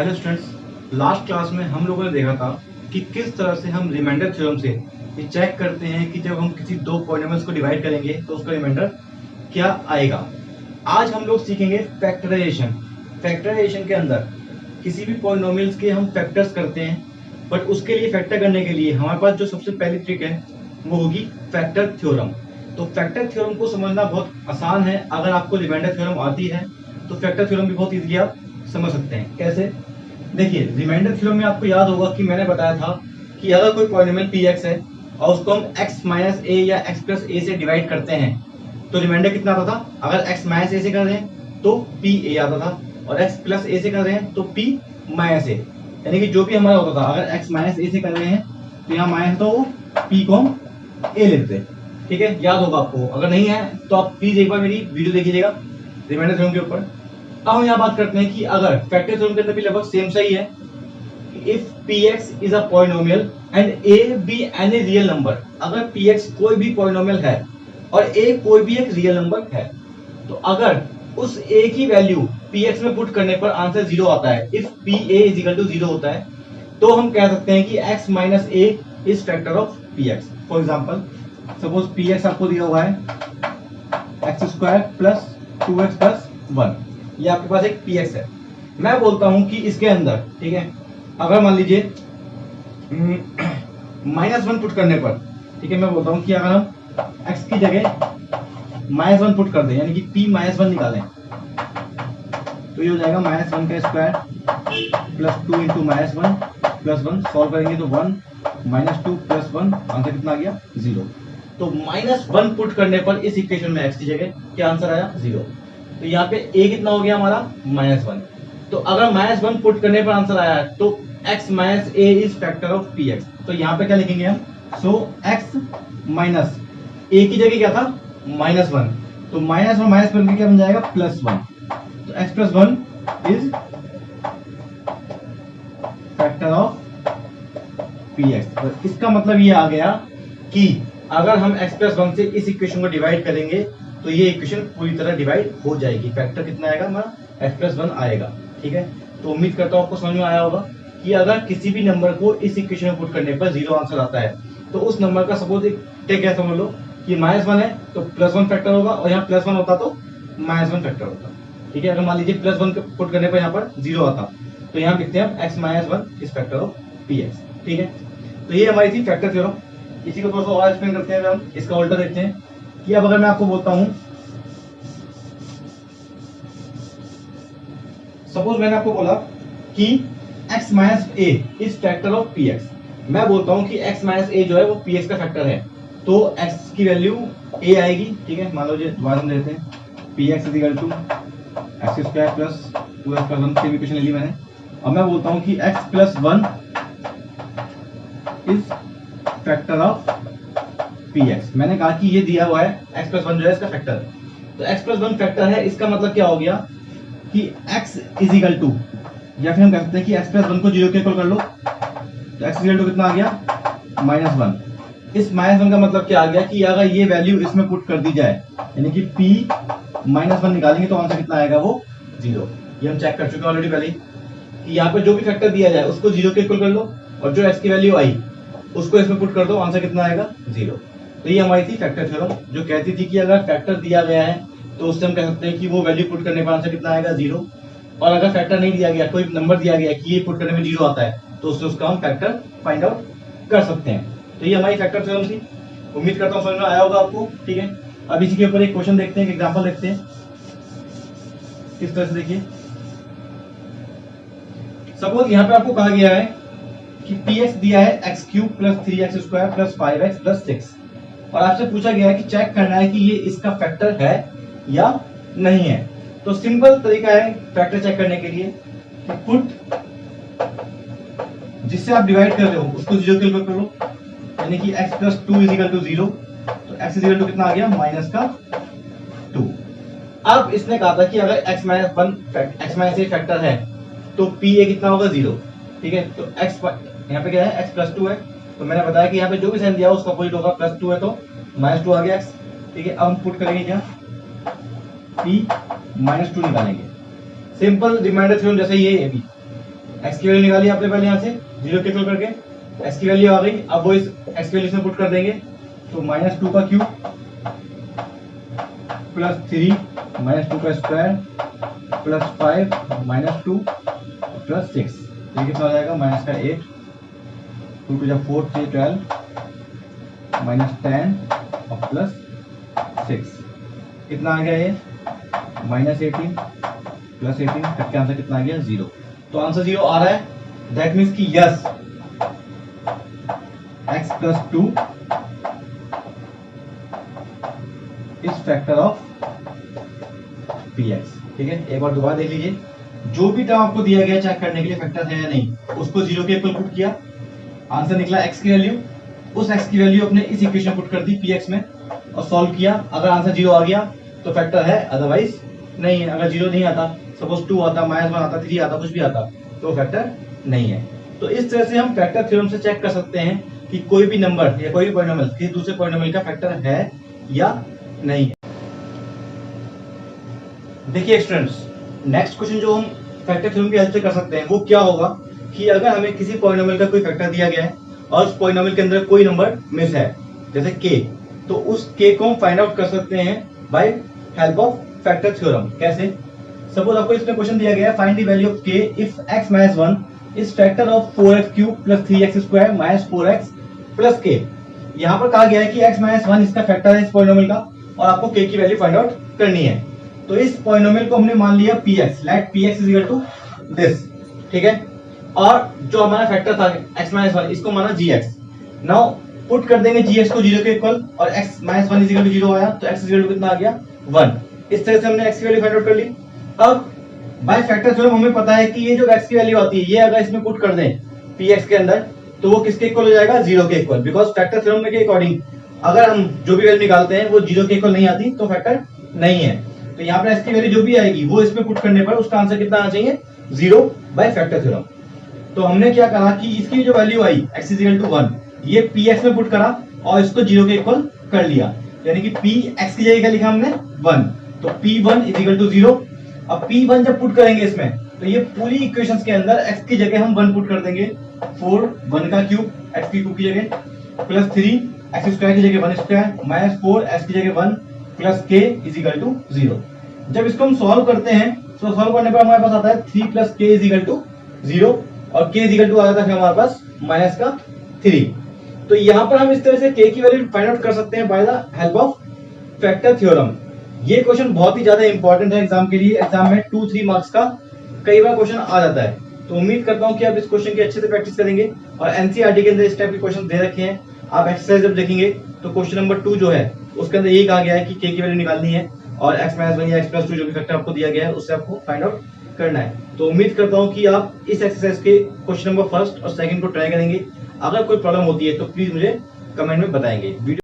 Hello students, last class में हम लोगों ने देखा था कि किस तरह से हम रिमाइंडर थ्योरम से ये चेक करते हैं कि जब हम किसी दो पॉलिनोमियल्स को डिवाइड करेंगे तो उसका रिमाइंडर क्या आएगा। आज हम लोग सीखेंगे फैक्टराइजेशन। फैक्टराइजेशन के अंदर किसी भी पॉलिनोमियल्स के हम फैक्टर्स करते हैं, बट उसके लिए फैक्टर करने के लिए हमारे पास जो सबसे पहली ट्रिक है वो होगी फैक्टर थ्योरम। तो फैक्टर थ्योरम को समझना बहुत आसान है। अगर आपको रिमाइंडर थ्योरम आती है तो फैक्टर थ्योरम भी बहुत इजीली आप समझ सकते हैं। कैसे? देखिए, रिमाइंडर थ्योरम में आपको याद होगा कि मैंने बताया था कि अगर कोई पॉलिनोमियल px है और उसको हम x माइनस ए या x प्लस ए से डिवाइड करते हैं तो रिमाइंडर कितना आता था। अगर x माइनस ए से कर रहे हैं तो p a आता था, और x प्लस ए से कर रहे हैं तो p माइनस ए। यानी कि जो भी हमारा होता था, अगर x माइनस ए से कर रहे हैं तो यहाँ माइनस तो वो p को हम a लेते हैं। ठीक है, याद होगा आपको। अगर नहीं है तो आप प्लीज एक बार मेरी वीडियो देखिएगा रिमाइंडर थ्योरम के ऊपर। अब हम यहाँ बात करते हैं कि अगर फैक्टर थ्योरम के अंदर भी लगभग सेम सही है, if px is a polynomial and a be any real number. अगर px कोई भी पॉलिनोमियल है और a कोई भी एक रियल नंबर है, तो अगर उस a की वैल्यू px में पुट करने पर आंसर जीरो आता है, if pa is equal to zero होता है, तो हम कह सकते हैं कि x minus a is factor of px। For example, suppose px आपको दिया हुआ है x square plus 2x plus 1, ये आपके पास एक px है। मैं बोलता हूं कि इसके अंदर, ठीक है, अगर मान लीजिए -1 पुट करने पर, ठीक है, मैं बोलता हूं कि अगर हम x की जगह -1 पुट कर दें, यानी कि p -1 निकालें, तो ये हो जाएगा -1 का square plus 2 into -1 plus 1। Solve करेंगे तो 1 -2 प्लस 1, आंसर कितना आ गया 0। तो -1 पुट करने पर इस इक्वेशन में x की जगह क्या आंसर आया 0। तो यहाँ पे a कितना हो गया हमारा -1। तो अगर -1 पुट करने पर आंसर आया है तो x minus a is factor of px। तो यहाँ पे क्या लिखेंगे हम? सो x माइनस a की जगह क्या था -1, तो -1 माइनस करके क्या बन जाएगा +1। तो x plus 1 is factor of px। तो इसका मतलब ये आ गया कि अगर हम x प्लस 1 से इस इक्वेशन को डिवाइड करेंगे तो ये इक्वेशन पूरी तरह डिवाइड हो जाएगी। फैक्टर कितना आएगा हमारा? x प्लस 1 आएगा। ठीक है, तो उम्मीद करता हूँ आपको समझ में आया होगा कि अगर किसी भी नंबर को इस इक्वेशन में पुट करने पर जीरो आंसर आता है तो उस नंबर का सपोज एक टेक है, समझ लो कि -1 है तो +1 फैक्टर होगा, और यहाँ +1 होता तो -1 फैक्टर होता। ठीक है, अगर मान लीजिए +1 पुट करने पर यहाँ पर जीरो आता तो यहाँ लिखते हैं x minus 1 is factor of px। ठीक है, तो ये हमारी थी फैक्टर थ्योरम। इसी को थोड़ा सा और एक्सप्लेन करते हैं। हम इसका उल्टा देखते हैं कि अब अगर मैं आपको बोलता हूँ, सपोज मैंने आपको बोला कि x minus a is factor of px। मैं बोलता हूं कि x माइनस a जो है वो px का फैक्टर है, तो x की वैल्यू a आएगी। ठीक है, मान लो जी दोबारा हम लेते हैं px is equal to x square plus 2x plus 1, same equation ले ली मैंने। अब मैं बोलता हूं कि x plus 1 is factor of px। मैंने कहा कि ये दिया हुआ है x प्लस 1 जो है इसका फैक्टर है, तो x प्लस 1 फैक्टर है। इसका मतलब क्या हो गया कि x इज इक्वल टू, या फिर हम कह सकते हैं कि x प्लस 1 को 0 के इक्वल कर लो, तो x इक्वल टू कितना आ गया -1। इस -1 का मतलब क्या आ गया कि अगर ये वैल्यू इसमें पुट कर दी जाए, यानी कि p -1 निकालेंगे तो आंसर कितना आएगा वो 0। ये हम चेक कर चुके हैं ऑलरेडी पहले कि यहाँ पे जो भी फैक्टर दिया जाए उसको 0 के इक्वल कर लो, और जो x की वैल्यू आई उसको इसमें पुट कर दो, आंसर कितना आएगा 0। तो ये हमारी थी फैक्टर थ्योरम, जो कहती थी कि अगर फैक्टर दिया गया है तो उससे हम कह सकते हैं कि वो वैल्यू पुट करने पर आंसर कितना आएगा 0। और अगर फैक्टर नहीं दिया गया, कोई नंबर दिया गया कि ये पुट करने में 0 आता है, तो उससे उसका हम फैक्टर फाइंड आउट कर सकते हैं। तो ये हमारी फैक्टर थ्योरम थी। उम्मीद करता हूँ समझ में आया होगा आपको। ठीक है, अब इसी के ऊपर एक क्वेश्चन देखते हैं, एक एग्जांपल देखते हैं किस तरह से। देखिए, सपोज यहाँ पे आपको कहा गया है कि px दिया है x cube plus 3x square plus 5x plus 6, और आपसे पूछा गया है कि चेक करना है कि ये इसका फैक्टर है या नहीं है। तो सिंपल तरीका है फैक्टर चेक करने के लिए कि पुट जिससे आप डिवाइड कर रहे हो उसको 0 के इक्वल कर लो, यानी कि x plus 2 is equal to 0। तो x इज इक्वल टू कितना आ गया -2। अब इसने कहा था कि अगर x माइनस a फैक्टर है तो pa कितना होगा 0। ठीक है, तो x यहाँ पे क्या है x प्लस 2 है, तो मैंने बताया कि यहाँ पे जो भी साइन दिया उसका अपोजिट होगा, +2 है तो -2 आ गया x। ठीक है, अब हम पुट करेंगे क्या, p -2 निकालेंगे। सिंपल रिमाइंडर थ्योरम जैसे ये भी x की वैल्यू निकाली आपने पहले यहाँ से 0 के इक्वल करके, x की वैल्यू आ गई। अब वो इस x की वैल्यू इसमें पुट कर देंगे, तो -2 का क्यूब प्लस 3 -2 का स्क्वायर प्लस 5 -2 प्लस 6, ये कितना हो जाएगा माइनस का 8, 2 टू 4 3 12 -10 और प्लस 6, कितना आ गया ये -18 प्लस 18, इसका आंसर कितना आ गया 0। तो आंसर 0 आ रहा है, दैट मीन्स कि yes x plus 2 is factor of px। ठीक है, एक बार दोबारा देख लीजिए, जो भी टर्म आपको दिया गया चेक करने के लिए फैक्टर है या नहीं, उसको 0 के इक्वल पुट किया, आंसर निकला x की वैल्यू, उस x की वैल्यू अपने इस इक्वेशन पुट कर दी px में और सॉल्व किया। अगर आंसर 0 आ गया तो फैक्टर है, अदरवाइज नहीं है। अगर 0 नहीं आता, सपोज 2 आता, -1 आता, 3 आता, कुछ भी आता, तो फैक्टर नहीं है। तो इस तरह से हम फैक्टर थ्योरम से चेक कर सकते हैं कि कोई भी नंबर या कोई भी पॉलिनोमियल किसी दूसरे पॉलिनोमियल का फैक्टर है या नहीं है। देखिए स्टूडेंट्स, नेक्स्ट क्वेश्चन जो हम फैक्टर थ्योरम की हेल्प से कर सकते हैं वो क्या होगा कि अगर हमें किसी पॉलिनोमियल का कोई फैक्टर दिया गया है और उस पॉलिनोमियल के अंदर कोई नंबर मिस है, जैसे k, तो उस k को हम फाइंड आउट कर सकते हैं by help of factor theorem. कैसे? सपोज आपको इसमें क्वेश्चन दिया गया है, find the value of k if x - 1 is factor of 4x³ plus 3x² minus 4x plus k। यहाँ पर कहा गया है कि x - 1 इसका फैक्टर है इस पॉलिनोमियल का और आपको k की वैल्यू फाइंड आउट करनी है। तो इस पॉलिनोमियल को हमने मान लिया px, let px is equal to this. ठीक है, और जो हमारा फैक्टर था x - 1 इसको माना gx। नाउ पुट कर देंगे gx को 0 के इक्वल और x - 1 इज इक्वल टू 0 आया, तो x इज इक्वल टू कितना आ गया 1। इस तरह से हमने x की वैल्यू फाइंड आउट कर ली। अब बाय फैक्टर थ्योरम हमें पता है कि ये जो x की वैल्यू आती है, ये अगर इसमें पुट कर दें px के अंदर, तो वो किसके इक्वल हो जाएगा 0 के इक्वल, बिकॉज फैक्टर थ्योरम के अकॉर्डिंग अगर हम जो भी वैल्यू निकालते हैं वो 0 के इक्वल नहीं आती तो फैक्टर नहीं है। तो यहाँ पर x की वैल्यू जो भी आएगी वो इसमें पुट करने पर उसका आंसर कितना आना चाहिए 0 बाय फैक्टर थ्योरम। तो हमने क्या करा कि इसकी जो वैल्यू आई x इज इक्वल टू 1, ये px में पुट करा और इसको 0 के इक्वल कर लिया, यानी कि p x की जगह क्या लिखा हमने 1, तो p1 इज इक्वल टू 0। अब p1 जब पुट करेंगे इसमें, तो ये पूरी इक्वेशंस के अंदर x की जगह हम 1 पुट कर देंगे, 4 1 का क्यूब x की क्यूब की जगह प्लस 3 x स्क्वायर की जगह 1 स्क्वायर माइनस 4 x की जगह 1 plus k is equal to 0। जब इसको हम सॉल्व करते हैं तो सॉल्व करने पर हमारे पास आता है 3 plus k is equal to 0 और k इज इक्वल टू आ जाता है हमारे पास माइनस का 3। तो यहाँ पर हम इस तरह से k की वैल्यू फाइंड आउट कर सकते हैं by the help of factor theorem. ये क्वेश्चन बहुत ही ज्यादा इंपॉर्टेंट है एग्जाम के लिए, एग्जाम में 2-3 मार्क्स का कई बार क्वेश्चन आ जाता है। तो उम्मीद करता हूँ कि आप इस क्वेश्चन की अच्छे से प्रैक्टिस करेंगे और एनसीईआरटी के अंदर इस टाइप के क्वेश्चन दे रखे हैं। आप एक्सरसाइज जब देखेंगे तो क्वेश्चन नंबर 2 जो है उसके अंदर यही कहा गया है कि k की वैल्यू निकालनी है और x - 1 या x + 2 जो भी फैक्टर आपको दिया गया है उससे आपको फाइंड आउट करना है। तो उम्मीद करता हूँ कि आप इस एक्सरसाइज के क्वेश्चन नंबर 1 और 2 को ट्राई करेंगे। अगर कोई प्रॉब्लम होती है तो प्लीज मुझे कमेंट में बताएंगे।